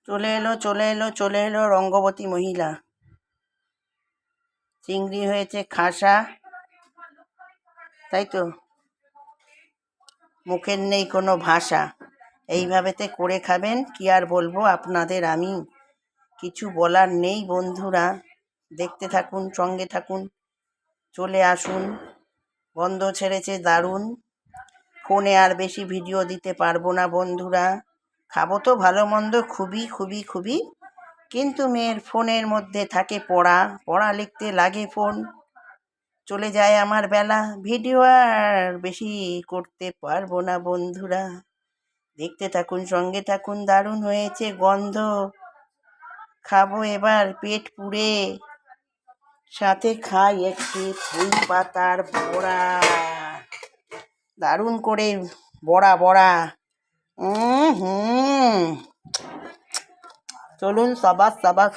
চলে এলো রঙ্গবতী মহিলা। চিংড়ি হয়েছে খাসা, তাই তো, মুখের নেই কোনো ভাষা। এইভাবেতে করে খাবেন, কি আর বলবো আপনাদের আমি, কিছু বলার নেই বন্ধুরা। দেখতে থাকুন, সঙ্গে থাকুন, চলে আসুন। গন্ধ ছেড়েছে দারুণ। ফোনে আর বেশি ভিডিও দিতে পারবো না বন্ধুরা। খাবো তো ভালো মন্দ খুবই খুবই খুবই, কিন্তু মেয়ের ফোনের মধ্যে থাকে পড়া লিখতে লাগে ফোন, চলে যায় আমার বেলা। ভিডিও আর বেশি করতে পারবো না বন্ধুরা। দেখতে থাকুন, সঙ্গে থাকুন, দারুণ হয়েছে গন্ধ। খাবো এবার পেট পুড়ে, সাথে খাই একটি ফুল পাতার বড়া। দারুণ করে বড়া। হুম, চলুন সাবাস।